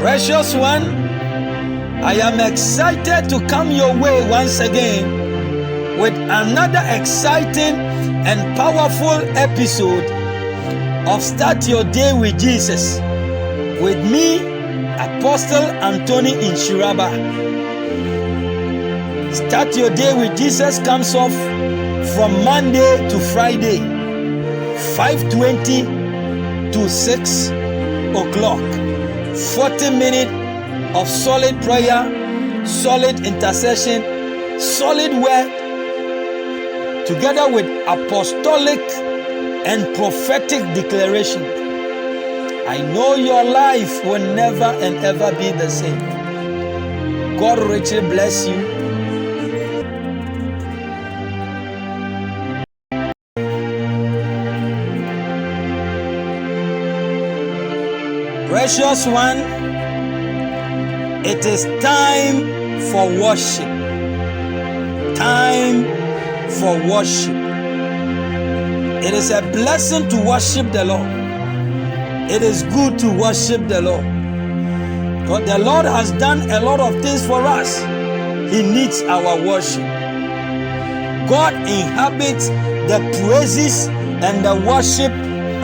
Precious one, I am excited to come your way once again with another exciting and powerful episode of Start Your Day with Jesus. With me, Apostle Anthony Nhyiraba. Start Your Day with Jesus comes off from Monday to Friday, 5:20 to 6 o'clock. 40 minutes of solid prayer, solid intercession, solid word, together with apostolic and prophetic declaration. I know your life will never and ever be the same. God richly bless you. Precious one, it is time for worship. Time for worship. It is a blessing to worship the Lord. It is good to worship the Lord. But the Lord has done a lot of things for us. He needs our worship. God inhabits the praises and the worship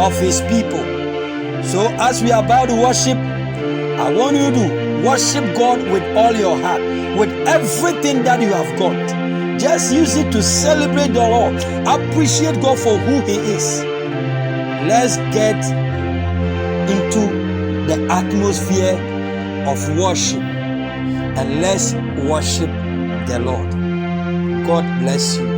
of His people. So as we are about to worship, I want you to worship God with all your heart, with everything that you have got. Just use it to celebrate the Lord. Appreciate God for who He is. Let's get into the atmosphere of worship and let's worship the Lord. God bless you.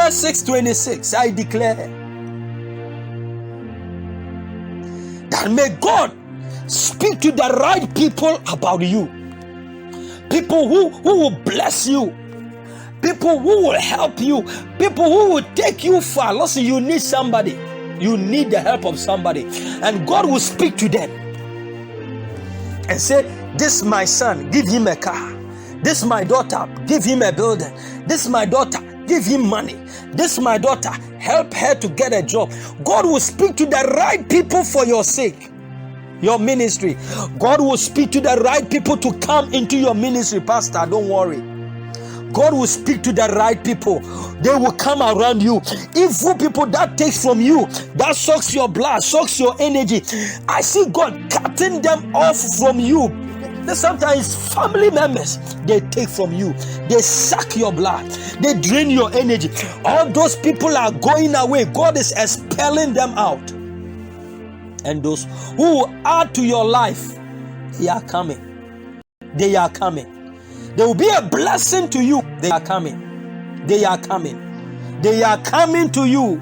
Isaiah 6:26, I declare that may God speak to the right people about you. People who will bless you. People who will help you. People who will take you far. Listen, you need somebody. You need the help of somebody. And God will speak to them and say, this my son, give him a car. This my daughter, give him a building. This my daughter, give him money. This my daughter, help her to get a job. God will speak to the right people for your sake. Your ministry. God will speak to the right people to come into your ministry, Pastor. Don't worry. God will speak to the right people. They will come around you. Evil people that takes from you, that sucks your blood, sucks your energy. I see God cutting them off from you. Sometimes family members, they take from you. They suck your blood. They drain your energy. All those people are going away. God is expelling them out. And those who will add to your life, they are coming. They are coming. They will be a blessing to you. They are coming. They are coming. They are coming to you.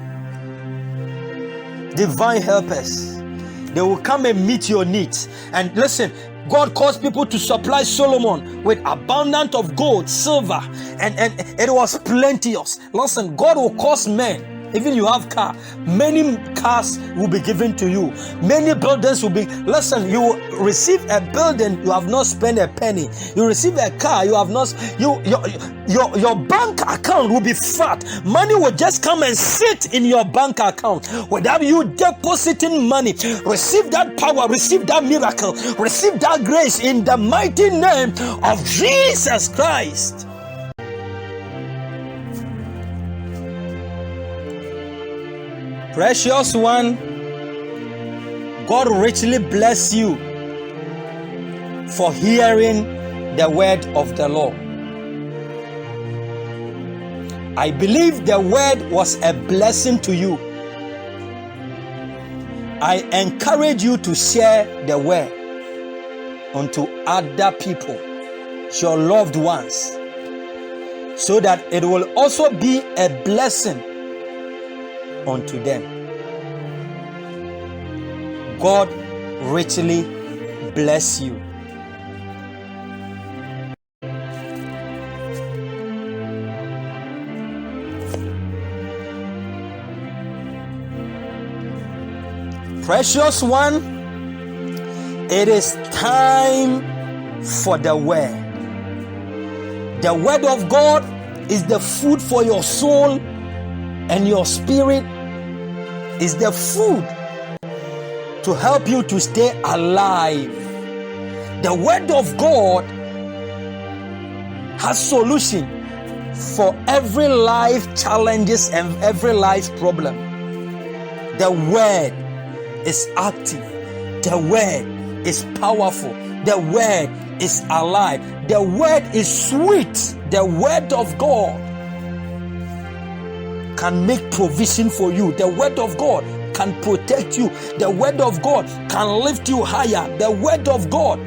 Divine helpers. They will come and meet your needs. And listen, God caused people to supply Solomon with abundance of gold, silver, and it was plenteous. Listen, God will cause men. Even you have car, many cars will be given to you. Many buildings will be. Listen, you will receive a building, you have not spent a penny. You receive a car, you have not. Your bank account will be fat. Money will just come and sit in your bank account without you depositing money. Receive that power, receive that miracle, receive that grace in the mighty name of Jesus Christ. Precious one, God richly bless you for hearing the word of the Lord. I believe the word was a blessing to you. I encourage you to share the word unto other people, your loved ones, so that it will also be a blessing unto them. God richly bless you. Precious one, it is time for the word. The word of God is the food for your soul and your spirit, is the food to help you to stay alive. The word of God has solution for every life challenges and every life problem. The word is active. The word is powerful. The word is alive. The word is sweet. The word of God can make provision for you. The word of God can protect you. The word of God can lift you higher. The word of God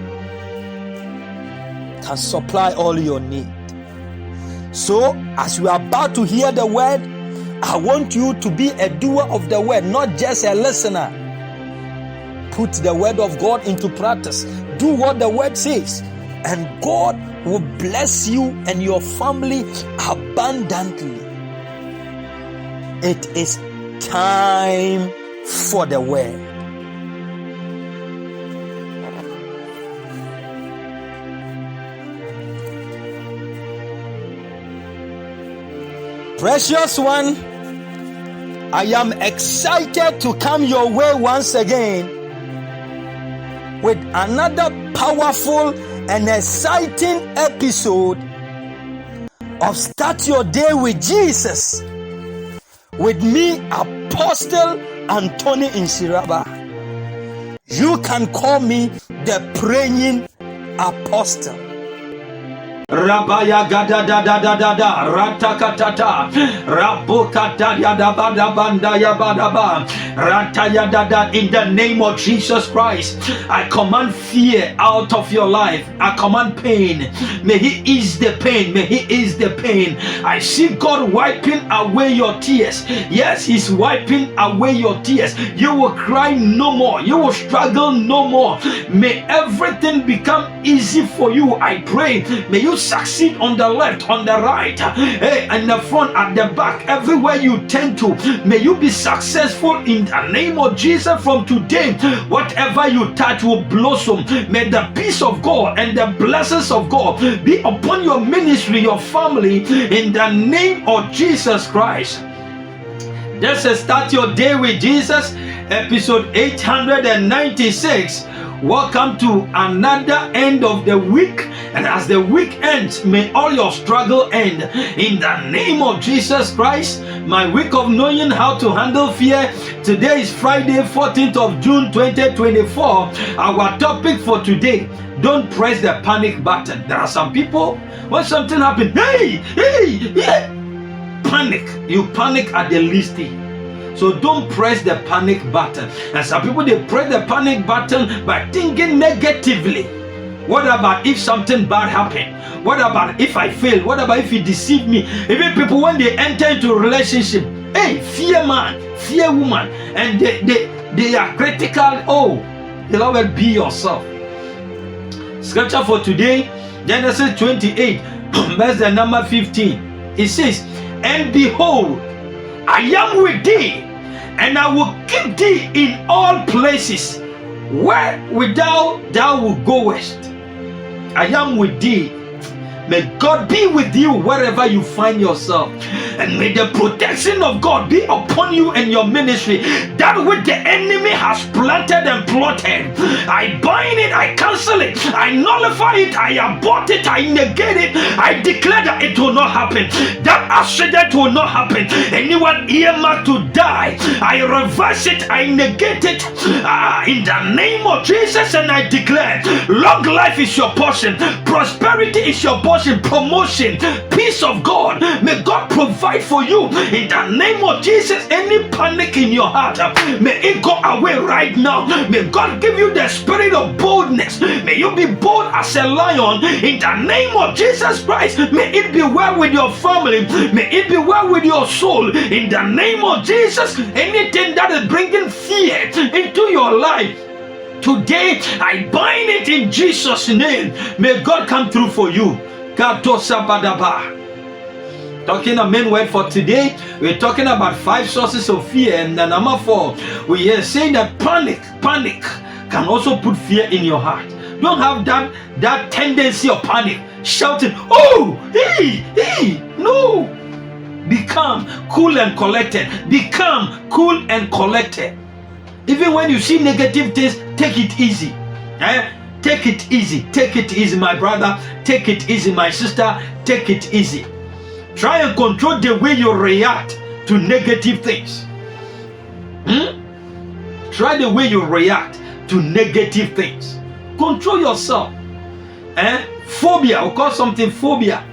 can supply all your need. So, as you are about to hear the word, I want you to be a doer of the word, not just a listener. Put the word of God into practice. Do what the word says, and God will bless you and your family abundantly. It is time for the word. Precious one, I am excited to come your way once again with another powerful and exciting episode of Start Your Day with Jesus. With me, Apostle Anthony Nhyiraba. You can call me the praying apostle. Rabaya gada da da da da da ratakatata rabukata yada bada banda yabada ba rataya da da. In the name of Jesus Christ, I command fear out of your life. I command pain. May He ease the pain. May He ease the pain. I see God wiping away your tears. Yes, He's wiping away your tears. You will cry no more. You will struggle no more. May everything become easy for you. I pray. May you succeed on the left, on the right, in the front, at the back, everywhere you turn to. May you be successful in the name of Jesus. From today, whatever you touch will blossom. May the peace of God and the blessings of God be upon your ministry, your family, in the name of Jesus Christ. This is Start Your Day with Jesus, episode 896. Welcome to another end of the week, and as the week ends, may all your struggle end in the name of Jesus Christ. My week of knowing how to handle fear. Today is Friday, 14th of June 2024. Our topic for today: don't press the panic button. There are some people, when something happens, panic. You panic at the least thing. So don't press the panic button. And some people, they press the panic button by thinking negatively. What about if something bad happened? What about if I fail? What about if he deceived me? Even people, when they enter into a relationship, fear man, fear woman, and they are critical. Oh, beloved, be yourself. Scripture for today, Genesis 28, verse the number 15. It says, and behold, I am with thee, and I will keep thee in all places where without thou wilt goest. I am with thee. May God be with you wherever you find yourself. And may the protection of God be upon you and your ministry. That which the enemy has planted and plotted, I bind it, I cancel it, I nullify it, I abort it, I negate it, I declare that it will not happen. That accident will not happen. Anyone earmarked to die, I reverse it, I negate it in the name of Jesus, and I declare long life is your portion, prosperity is your portion, promotion, peace of God. May God provide for you in the name of Jesus. Any panic in your heart, may it go away right now. May God give you the spirit of boldness. May you be bold as a lion in the name of Jesus Christ. May it be well with your family. May it be well with your soul in the name of Jesus. Anything that is bringing fear into your life, today I bind it in Jesus' name. May God come through for you. Talking a main word for today, we're talking about 5 sources of fear, and the number 4, we are saying that panic can also put fear in your heart. Don't have that tendency of panic, shouting, oh, hey, no. Be calm, cool and collected. Be calm, cool and collected. Even when you see negative things, take it easy. Take it easy. Take it easy, my brother. Take it easy, my sister. Take it easy. Try and control the way you react to negative things. Try the way you react to negative things. Control yourself. Phobia, we call something phobia.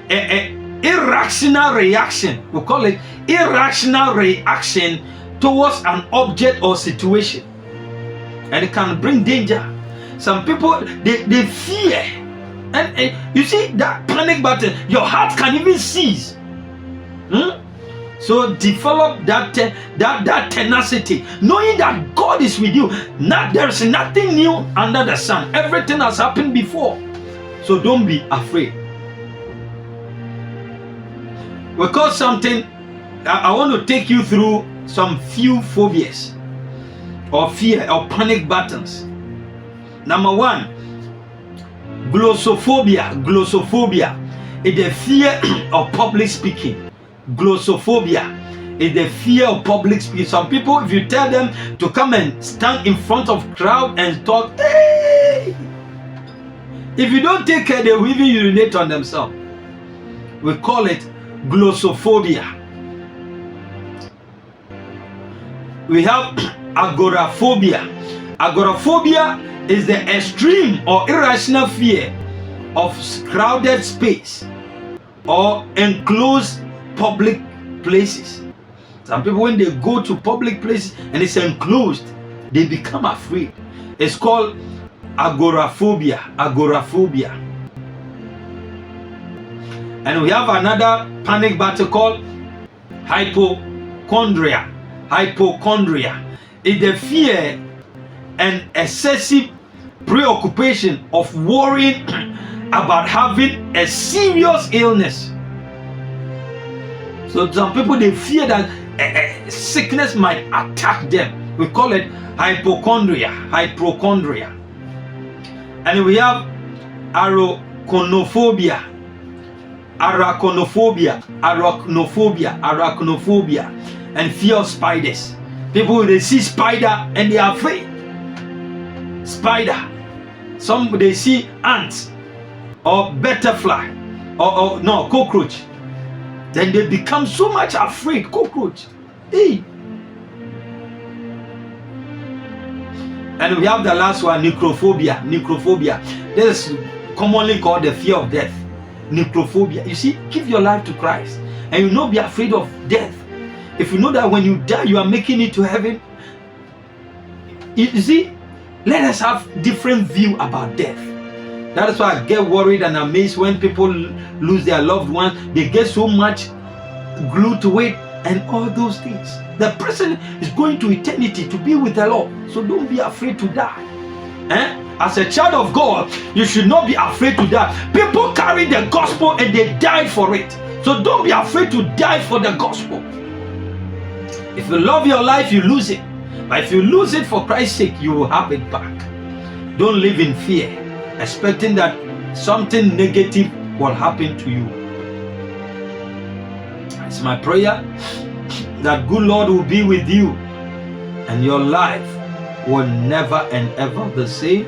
Irrational reaction. We call it irrational reaction towards an object or situation. And it can bring danger. Some people, they fear. And you see that panic button, your heart can even seize. So develop that tenacity, knowing that God is with you. There is nothing new under the sun. Everything has happened before. So don't be afraid. Because something, I want to take you through some few phobias or fear or panic buttons. Number 1, glossophobia. Glossophobia is the fear of public speaking. Glossophobia is the fear of public speaking. Some people, if you tell them to come and stand in front of crowd and talk, if you don't take care, they will even urinate on themselves. We call it glossophobia. We have agoraphobia. Agoraphobia is the extreme or irrational fear of crowded space or enclosed public places. Some people, when they go to public places and it's enclosed, they become afraid. It's called agoraphobia. Agoraphobia. And we have another panic battle called hypochondria. Hypochondria is the fear and excessive preoccupation of worrying about having a serious illness. So some people, they fear that a sickness might attack them. We call it hypochondria. Hypochondria. And we have arachnophobia. Arachnophobia. Arachnophobia. Arachnophobia. And fear of spiders. People, they see spider and they are afraid. Spider. Some, they see ants or butterfly or no, cockroach. Then they become so much afraid. Cockroach. Hey. And we have the last one, necrophobia. Necrophobia. This is commonly called the fear of death. Necrophobia. You see, give your life to Christ and you will not be afraid of death. If you know that when you die, you are making it to heaven. You see, let us have different view about death. That is why I get worried and amazed when people lose their loved ones. They get so much glued to it and all those things. The person is going to eternity to be with the Lord. So don't be afraid to die. As a child of God, you should not be afraid to die. People carry the gospel and they die for it. So don't be afraid to die for the gospel. If you love your life, you lose it. But if you lose it for Christ's sake, you will have it back. Don't live in fear, expecting that something negative will happen to you. It's my prayer that good Lord will be with you and your life will never and ever the same.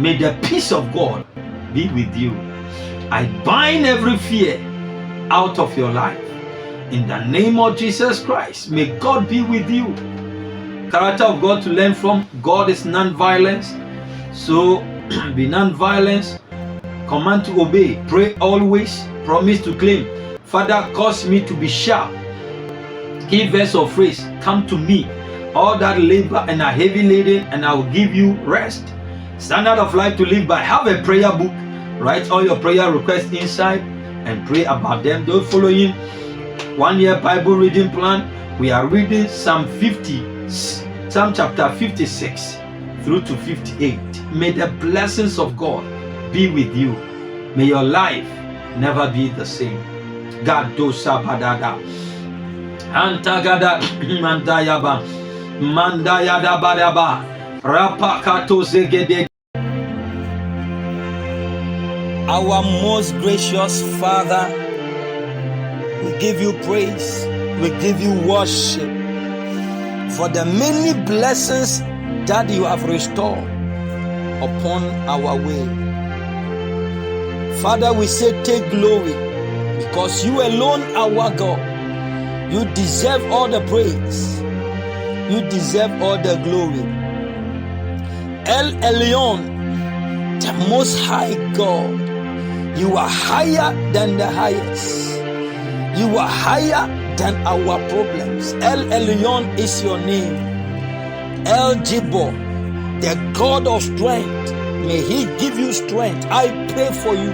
May the peace of God be with you. I bind every fear out of your life. In the name of Jesus Christ, may God be with you. Character of God to learn from. God is non-violence. So be non-violence. Command to obey. Pray always. Promise to claim. Father, cause me to be sharp. Key verse or phrase. Come to me, all that labor and are heavy laden, and I will give you rest. Standard of life to live by. Have a prayer book. Write all your prayer requests inside and pray about them. Don't follow in 1 year Bible reading plan. We are reading Psalm chapter 56 through to 58. May the blessings of God be with you. May your life never be the same. God do sabadada. Antagada mandayaba. Mandayada badaba. Rapakato zegede. Our most gracious Father, we give you praise, we give you worship for the many blessings that you have restored upon our way. Father, we say take glory because you alone our God. You deserve all the praise. You deserve all the glory. El Elyon, the most high God. You are higher than the highest. You are higher than our problems. El Elyon is your name. El Jibor, the God of strength. May He give you strength. I pray for you.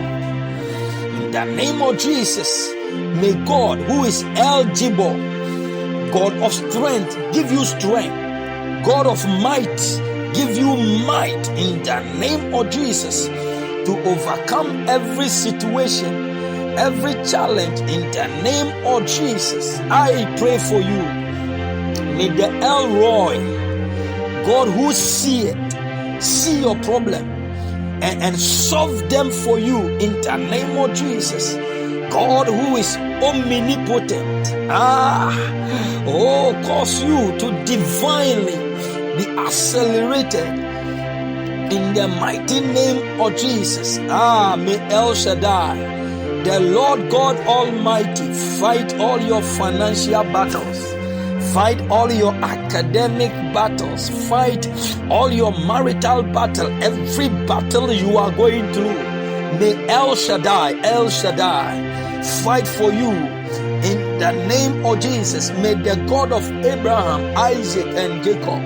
In the name of Jesus, may God, who is El Jibor, God of strength, give you strength. God of might, give you might in the name of Jesus. To overcome every situation, every challenge in the name of Jesus. I pray for you. May the El Roy, God who see your problem and solve them for you in the name of Jesus. God who is omnipotent, cause you to divinely be accelerated in the mighty name of Jesus. May El Shaddai, the Lord God Almighty, fight all your financial battles, Fight all your academic battles. Fight all your marital battle. Every battle you are going through. May El Shaddai fight for you in the name of Jesus. May the God of Abraham, Isaac, and Jacob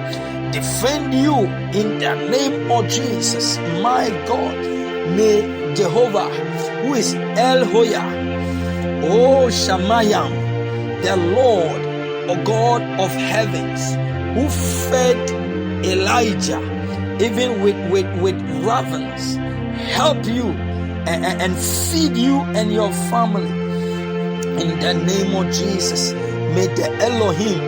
defend you in the name of Jesus. My God, may Jehovah, who is El Hoya, O Shamayam, the Lord, O God of heavens, who fed Elijah even with ravens, help you and feed you and your family in the name of Jesus. May the Elohim,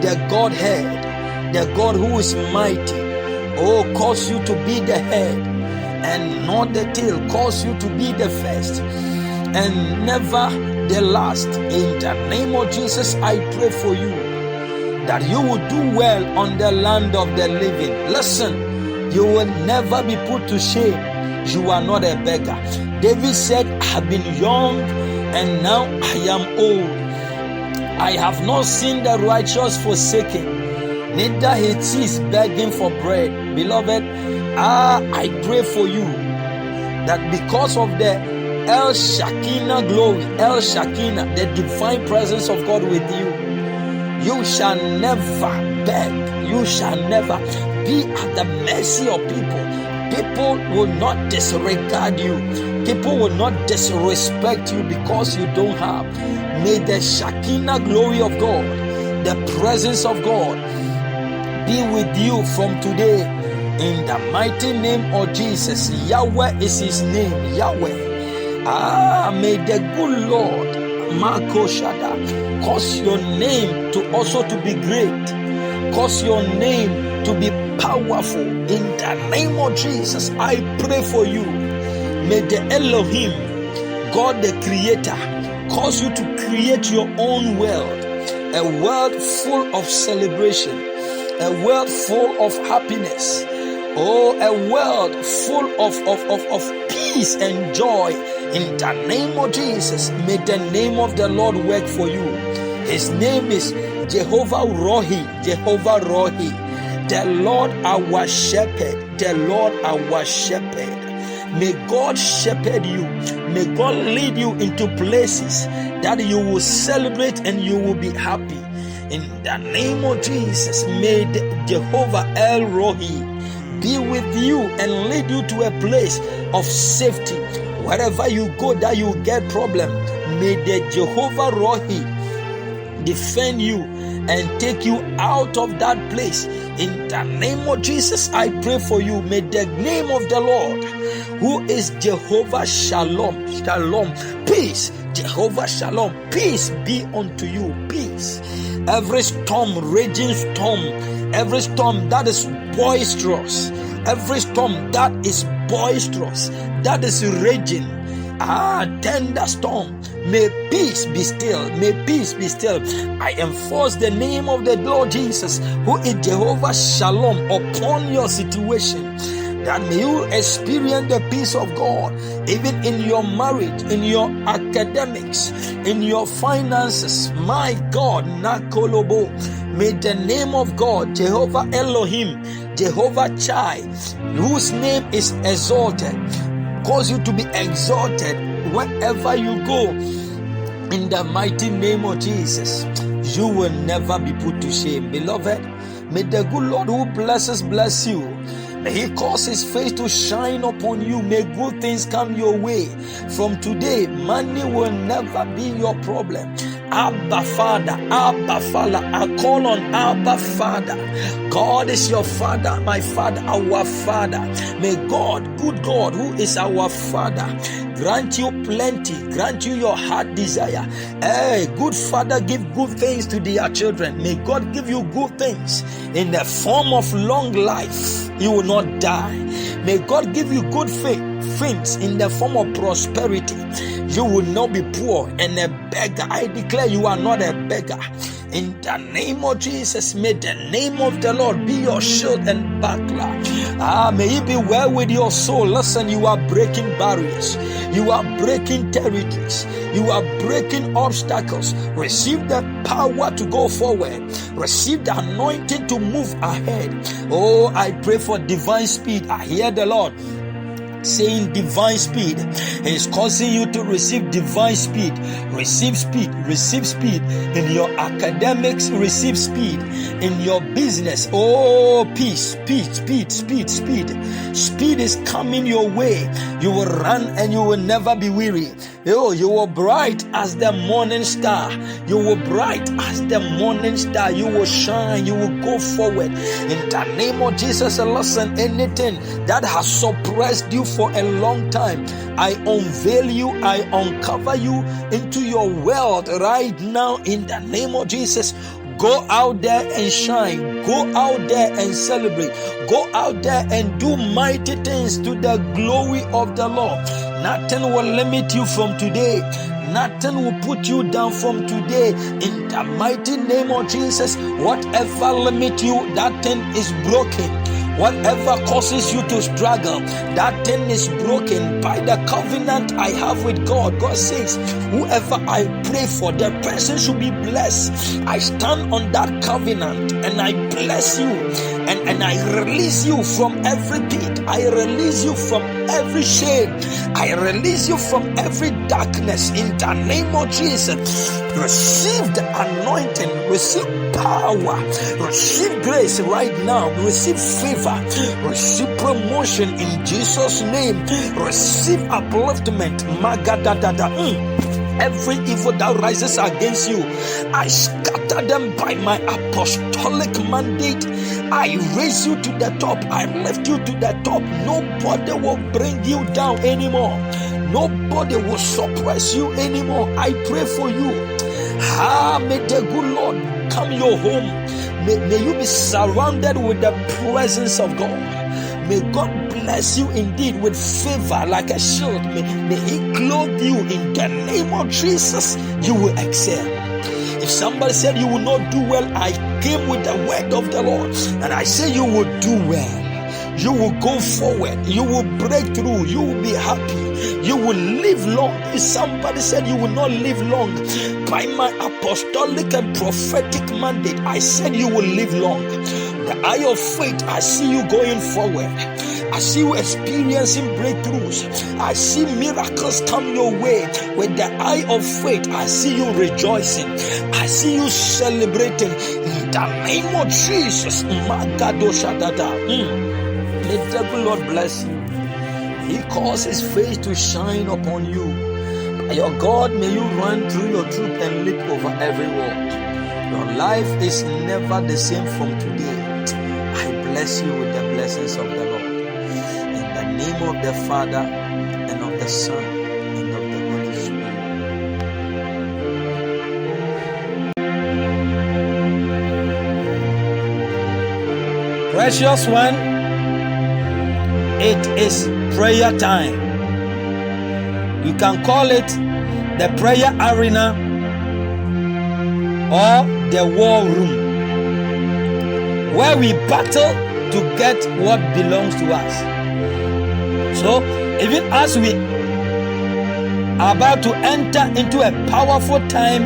the Godhead, the God who is mighty, cause you to be the head and not the tail, cause you to be the first and never the last. In the name of Jesus, I pray for you that you will do well on the land of the living. Listen, you will never be put to shame. You are not a beggar. David said, I have been young and now I am old. I have not seen the righteous forsaken, neither his seed begging for bread. Beloved, I pray for you that because of the El Shekinah glory, El Shekinah, the divine presence of God with you, you shall never beg. You shall never be at the mercy of people. People will not disregard you. People will not disrespect you because you don't have. May the Shekinah glory of God, the presence of God, be with you from today. In the mighty name of Jesus. Yahweh is his name. Yahweh. May the good Lord, Marco Shada, cause your name to also to be great. Cause your name to be powerful. In the name of Jesus, I pray for you. May the Elohim, God the Creator, cause you to create your own world. A world full of celebration. A world full of happiness. A world full of peace and joy. In the name of Jesus, may the name of the Lord work for you. His name is Jehovah Rohi. Jehovah Rohi. The Lord our shepherd. The Lord our shepherd. May God shepherd you. May God lead you into places that you will celebrate and you will be happy. In the name of Jesus, may Jehovah El Rohi be with you and lead you to a place of safety. Wherever you go that you get problem, may the Jehovah Rohi defend you and take you out of that place. In the name of Jesus, I pray for you. May the name of the Lord, who is Jehovah Shalom, Shalom, peace, Jehovah Shalom, peace be unto you, peace. Every storm, raging storm, every storm that is boisterous, every storm that is boisterous, that is raging, thunderstorm, may peace be still, may peace be still. I enforce the name of the Lord Jesus, who is Jehovah Shalom, upon your situation, that may you experience the peace of God, even in your marriage, in your academics, in your finances. My God, Nakolobo, may the name of God, Jehovah Elohim, Jehovah Chai, whose name is exalted, cause you to be exalted wherever you go. In the mighty name of Jesus, you will never be put to shame. Beloved, may the good Lord who blesses bless you. May he cause his face to shine upon you. May good things come your way. From today, money will never be your problem. Abba Father, Abba Father, I call on Abba Father. God is your Father, my Father, our Father. May God, good God, who is our Father, grant you plenty, grant you your heart desire. Hey, good Father, give good things to their children. May God give you good things in the form of long life. You will not die. May God give you good things in the form of prosperity. You will not be poor and a beggar. I declare you are not a beggar. In the name of Jesus, may the name of the Lord be your shield and buckler. May it be well with your soul. Listen, you are breaking barriers. You are breaking territories. You are breaking obstacles. Receive the power to go forward. Receive the anointing to move ahead. Oh, I pray for divine speed. I hear the Lord saying divine speed. He is causing you to receive divine speed. Receive speed. Receive speed in your academics. Receive speed in your business. Oh, peace, speed. Speed is coming your way. You will run and you will never be weary. Oh, you will bright as the morning star. You will bright as the morning star. You will shine. You will go forward. In the name of Jesus, listen, anything that has suppressed you for a long time, I unveil you, I uncover you into your world right now in the name of Jesus. Go out there and shine. Go out there and celebrate. Go out there and do mighty things to the glory of the Lord. Nothing will limit you from today. Nothing will put you down from today. In the mighty name of Jesus, whatever limit you, that thing is broken. Whatever causes you to struggle, that thing is broken by the covenant I have with God. God says, whoever I pray for, the person should be blessed. I stand on that covenant and I bless you and I release you from every pit. I release you from every shame. I release you from every darkness in the name of Jesus. Receive the anointing, receive power, receive grace right now, receive favor, receive promotion in Jesus' name, receive upliftment. Every evil that rises against you, I scatter them by my apostolic mandate. I raise you to the top. I lift you to the top. Nobody will bring you down anymore. Nobody will suppress you anymore. I pray for you. May the good Lord come your home. May you be surrounded with the presence of God. May God bless you indeed with favor like a shield. May He clothe you in the name of Jesus. You will excel. If somebody said you will not do well, I came with the word of the Lord and I say you will do well. You will go forward. You will break through. You will be happy. You will live long. If somebody said you will not live long, by my apostolic and prophetic mandate, I said you will live long. The eye of faith, I see you going forward. I see you experiencing breakthroughs. I see miracles come your way. With the eye of faith, I see you rejoicing. I see you celebrating. In the name of Jesus. May the good Lord bless you. He causes His face to shine upon you. By your God, may you run through your troop and leap over every wall. Your life is never the same from today. I bless you with the blessings of the Lord. In the name of the Father, and of the Son, and of the Holy Spirit. Precious one, it is prayer time. You can call it the prayer arena or the war room, where we battle to get what belongs to us. So, even as we are about to enter into a powerful time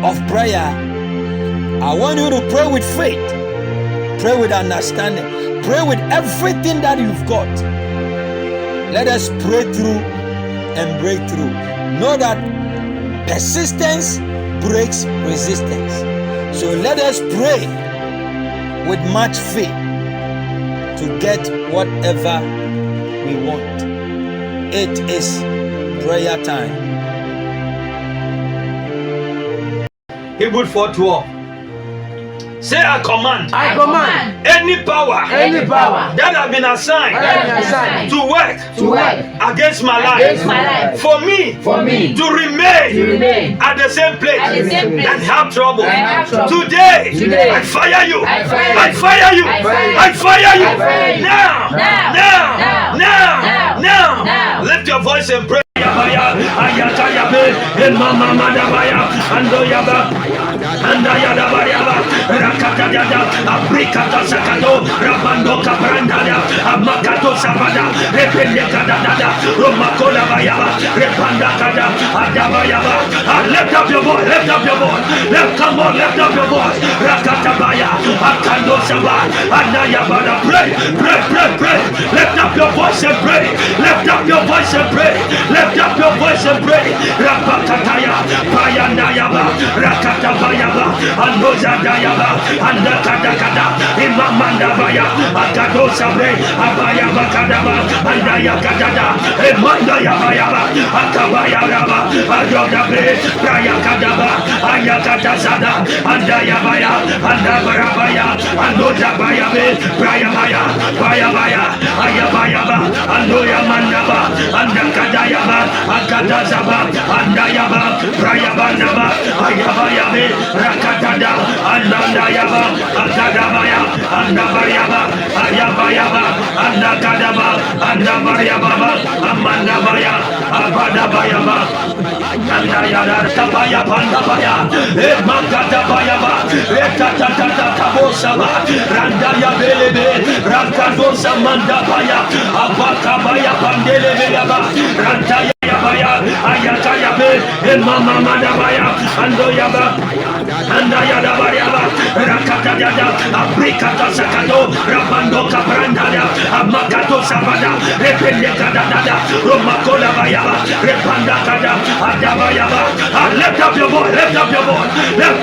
of prayer, I want you to pray with faith, pray with understanding. Pray with everything that you've got. Let us pray through and break through. Know that persistence breaks resistance. So let us pray with much faith to get whatever we want. It is prayer time. Hebrews 4:12. Say, I command any power that have been assigned to work against my life, for me to remain at the same place and have trouble. Today, I fire you. I fire you. I fire you. Now. Lift your voice and pray. And Rakatayada, Abricata Sakado, Rabando Cabrandada, Amakato Sabada, Rependekadada, Romakola Bayaba, Repandakada, Adabayaba. Lift up your voice, lift up your voice. Come on, lift up your voice. Rakatabaya, Akando Saba, Anayabada. Pray, pray, pray, pray. Lift up your voice and pray. Lift up your voice and pray. Lift up your voice and pray. Rapakataya, Payandayaba, Rakatabayaba, Andozadayaba, Andakadakada, Imamandabaya, Akado Sabre, Abayaba Kadaba, Andayakadada, Emandayabayaba, Akabayaraba, Ayodabre, Prayakadaba, Ayakadazada, Andayabaya, Andabarabaya, Andozabayabe, Prayabaya, Payabaya, Ayabayaba, Andoyamandaba, Andakadayaba, Akadazaba, Andayaba, Prayabandaba, Ayabayabe, Rakatada, Andayaba, Akadabaya, Andabayaba, Ayabayaba, Andakadaba, Andabayababa, Amandabaya, Abadabayaba, Andayada, Tabaya, Pandabaya, Emakadabayaba, Ekatatata Kabosaba, Randaya Belebe, Rakadosa Mandabaya, Abakabaya Pandelebeyaba, Randaya Baya, Ayatayabe, Emama Mandabaya, Andoyaba, Andayadabayaba, Rakatayada, Abricata Sakado, Rabando Cabrandada, Amakato Sabada, Rependekadada, Romakola Bayaba, Repandakada, Adabayaba. Lift up your voice, lift up your voice.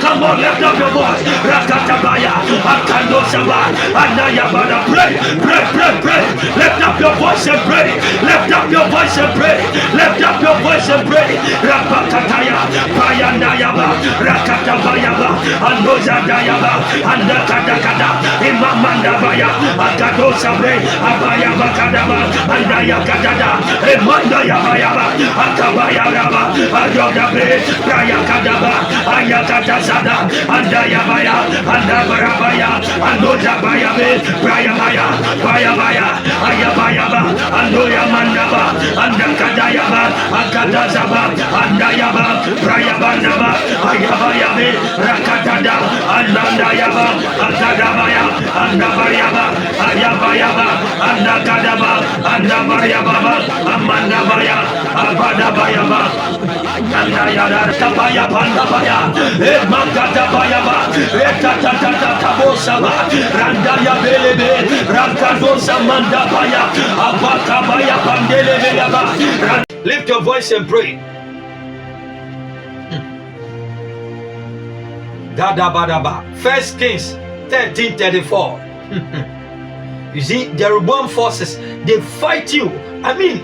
Come on, lift up your voice. Rakatabaya, Akando Saba, Andayabada. Pray, pray, pray, pray. Lift up your voice and pray. Lift up your voice and pray. Lift up your voice and pray. Rapakataya, Payandayaba, Rakatabayaba, Andozadayaba, Andakadakada, Imamandabaya, Akado Sabre, Abayaba Kadaba, Andayakadada, Emandayabayaba, Akabayaraba, Ayodabe, Prayakadaba, Ayakadazada, Andayabaya, Andabarabaya, Andozabayabe, Prayabaya, Payabaya, Ayabayaba, Andoyamandaba, Andakadayaba, Akadazaba, Andayaba, Prayabandaba, Ayabayabe, Rakatada, Andayaba, Akadabaya, Andabayaba, Ayabayaba, Andakadaba, Andabayababa, Amandabaya, Abadabayaba, Andayada, Kabaya, Pandabaya, Emakadabayaba, Ekatatata Kabosaba, Randaya Belebe, Rakadosa Mandabaya, Abakabaya, Pandelebeyaba. Lift your voice and pray. Dadabadaba. 1 Kings 13:34. You see, Jeroboam forces, they fight you. I mean,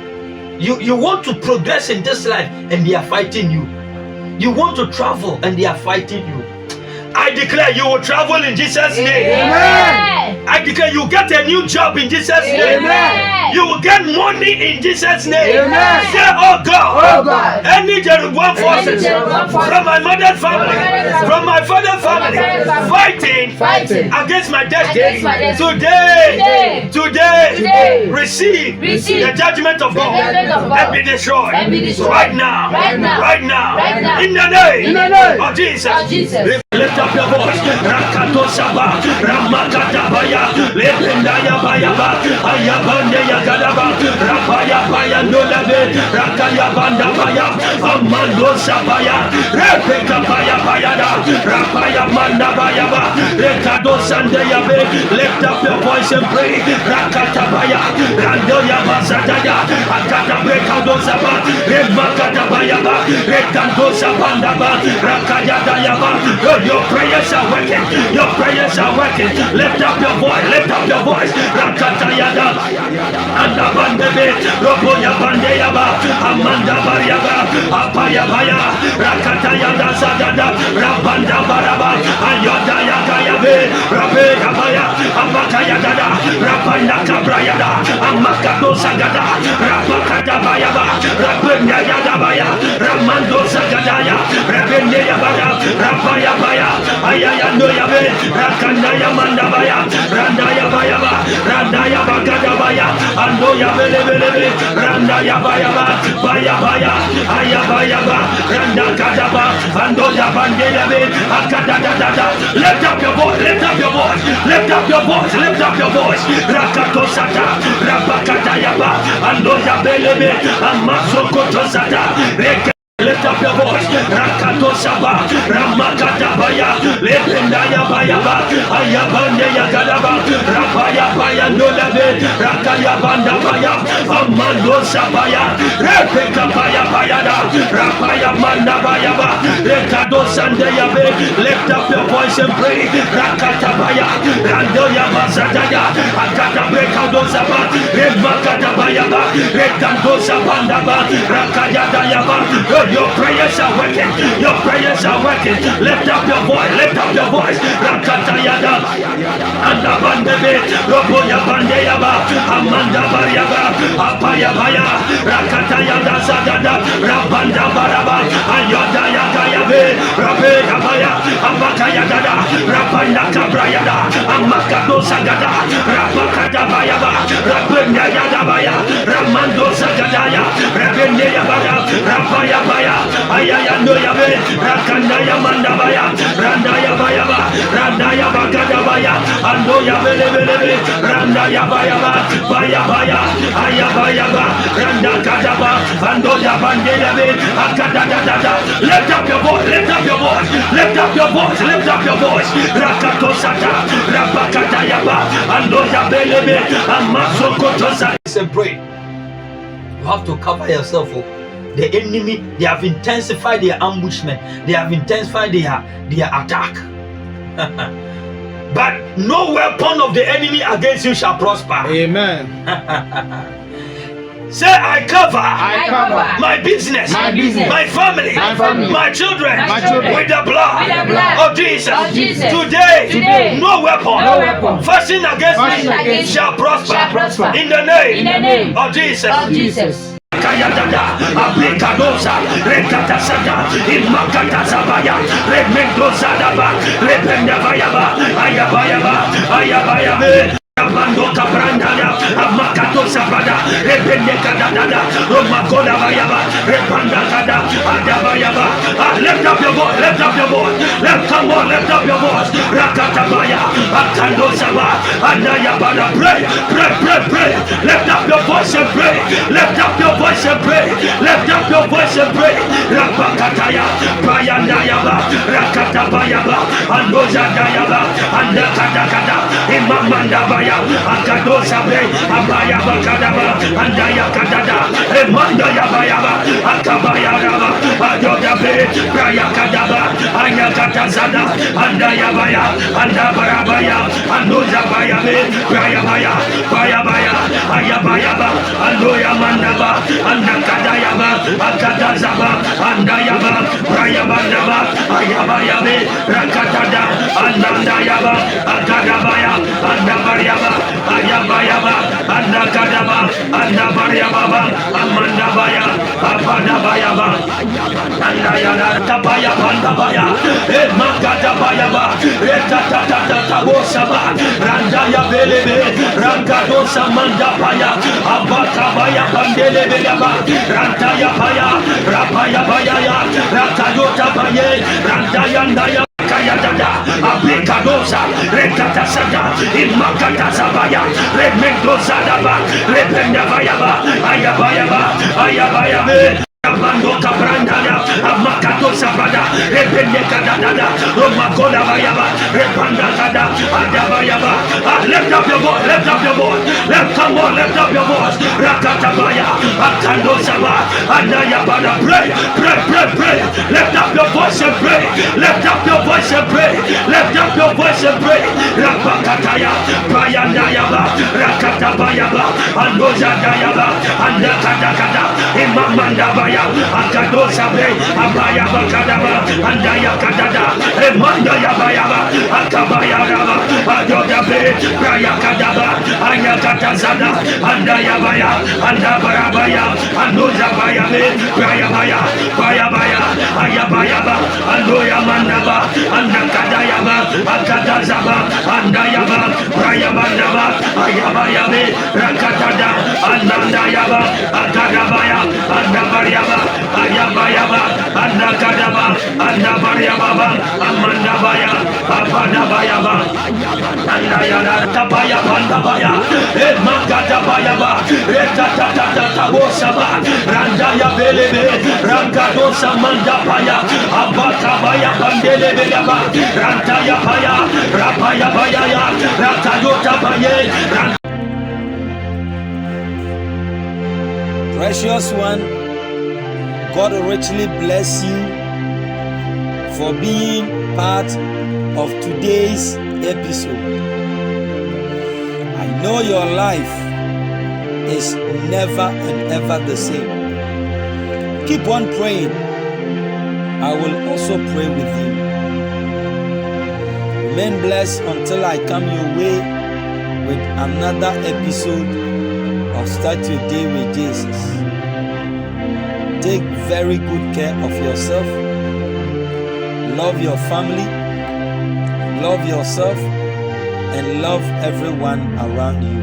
you want to progress in this life and they are fighting you. You want to travel and they are fighting you. I declare you will travel in Jesus' name. Amen. I declare you get a new job in Jesus' name. Amen. You will get money in Jesus' name. Amen. Say, oh God, any Jeroboam forces from my mother's family, from my father's family, fighting against my destiny. Today, receive the judgment of God and be destroyed right now. In the name of Jesus. Lift up your voice. Rakato Saba, Ramakadabaya, Lependaya Bayaba, Ayabande Yagadaba, Rapaya Bayandolabe, Rakaya Bandabaya, Amando Sabaya, Rebecca Baya Bayada, Rapaya Mandabayaba, Rekado Sandayabe. Lift up your voice and pray. Rakatabaya, Randoya Bazadaya, Akata Brekado Saba, Remakadabayaba, Rekado Sabandaba, Rakaya Dayaba. Your prayers are working. Your prayers are working. Lift up your voice. Lift up your voice. Rakatayada. Andabandebe. Roboya Bandeyaba. Amanda Bariaba. Apayabaya. Rakatayada Sadada. Rabanda Baraba. Ayoda Yakayabe. Rabe Yabaya. Amakayada. Rabanda Kabrayada. Amakado Sagada. Rabakata Bayaba. Rabenda Yadabaya. Ramando Sagadaya. Rabende Yabaya. Rabaya. Ayayando Yabe, Rakandaya Mandabaya, Randaya Bayaba, Randaya Bagadabaya, ando ya bele bele, randa ya baya baya, aya baya randa kadaba, ando ya bandela be, akada da. Lift up your voice, lift up your voice, lift up your voice, lift up your voice. Rakato sata, rabakata yaba, ando ya bele be, amaso koto sata. Lift up your voice, Rakato Saba, Ramakata Baya, Lependaya Bayaba, Ayabande Yagadaba, Rapaya Baya Nolabe, Rakaya Banda Baya, Amando Sabaya, Rebecca Baya Bayada, Rapaya Manda Bayaba, Rekado Sandayabe. Lift up your voice and pray, Rakata Baya, Randoya Bazadaya, Akata Brekado Saba, Remakata Bayaba, Rekado Sabandaba, Rakaya Dayaba. Your prayers are working. Your prayers are working. Lift up your voice. Lift up your voice. Rakatayada. Anda bandebe. Roboya bandeyaba. Amanda bariaba. Apaya baya. Rakatayada zadada. Rabanda baraba. Ayada yada yabe. Rabe yabaya. Amakaya dada. Rabanda kabrayada. Amakado sagada. Rabakada bayaba. Rabenda yada baya. Ramando zagadaya. Rabende yabaya. Rabaya baya. Ayayando yabe, rakanda yamanda baya, randa yabaya ba, randa yabagada baya, ando yabelebelebe, randa yabaya ba, baya, ayabaya ba, randa kadaba, ando yabande yabe, akada da. Lift up your voice, lift up your voice, lift up your voice, lift up your voice. Rakato sata, rabakada yaba, ando yabelebe, amasokoto sa. Listen, pray. You have to cover yourself up. The enemy, they have intensified their ambushment. They have intensified their attack. But no weapon of the enemy against you shall prosper. Amen. Say, I cover my business, my family, my children, with the blood of Jesus. Today, no weapon fashioned against me shall prosper. In the name of Jesus. Kayadada, Aplikadosa, Rekatasada, Imakata Zabaya, Remendoza Daba, Rependavayaba, Ayabayaba. Mando Cabrandaya, Amakato Sabada, Rependekadada, Romakoda Bayaba, Repandakada, Adabayaba. Lift up your voice, lift up your voice, come on, lift up your voice. Rakatabaya, Akando Saba, Andayabada, pray, lift up your voice and pray, lift up your voice and pray, lift up your voice and pray. Rapakataya, Bayandayaba, Rakatabayaba, Andozadayaba, Andakadakada, Imamandabaya. Akado Sabe, Abaya Bakadaba, Andaya Kadada, Emanda Yabayaba, Akabaya Raba, Adodabe, Braya Kadaba, Ayakatazada, Andayabaya, Andabarabaya, Andozabayabe, Brayabaya, Bayabaya, Ayabayaba, Andoya Mandaba, Andakadayaba, Akadazaba, Andayaba, Brayabandaba, Ayabayabe, Rakatada, Andandayaba, Akadabaya, Andabaria. Ayabayaba, Andakadaba, Andabariababa, Amandabaya, Abadabayaba, Andayana, Tabaya, Pandabaya, Emakadabayaba, Retatatabosaba, Randaya Belebe, Rangadosa Mandabaya, Abatabaya, Pandelebelaba, Rantaya Paya, Rapaya Bayaya, Rakadota Baye, Randayandaya. Kayadada, Aplikadosa, Rekatasada, Imakatazabaya, Remendozadaba, Rependavayaba, Ayabayaba, Mando Cabrandana, Amakato Sabada, Rependekadada, Romakola Bayaba, Repandakada, Adabayaba. Lift up your voice, lift up your voice, come on, lift up your voice. Rakatabaya, Akando Saba, Andayabada, pray, lift up your voice and pray, lift up your voice and pray, lift up your voice and pray. Rapakataya, Bayandayaba, Rakatabayaba, Andozadayaba, Andakadakada, Imamandabaya. Akado Sabe, Abaya Bakadaba, Andaya Kadada, Emanda Yabayaba, Akabaya Raba, Adodabe, Braya Kadaba, Ayakatazada, Andayabaya, Andabarabaya, Andozabaya, Brayabaya, Bayabaya, Ayabayaba, Andoya Mandaba, Andakadayaba, Akadazaba, Andayaba, Brayabandaba, Ayabayabe, Rakatada, Randa baya banda baya. Magada baya ba. Reta tata tata bosaba. Randa ya belebe. Rangado samanda baya. Abata baya bandele belaba. Randa ya baya. Rapaya baya ya. Rata yota baye. Precious one, God richly bless you for being part of today's episode. I know your life is never and ever the same. Keep on praying. I will also pray with you. Remain blessed until I come your way with another episode of Start Your Day with Jesus. Take very good care of yourself. Love your family. Love yourself. And love everyone around you.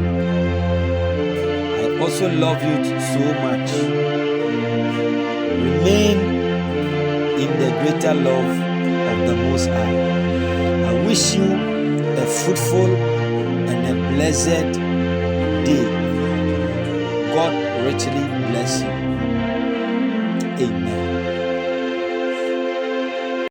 I also love you so much. Remain in the greater love of the Most High. I wish you a fruitful and a blessed day. God richly bless you. Amen.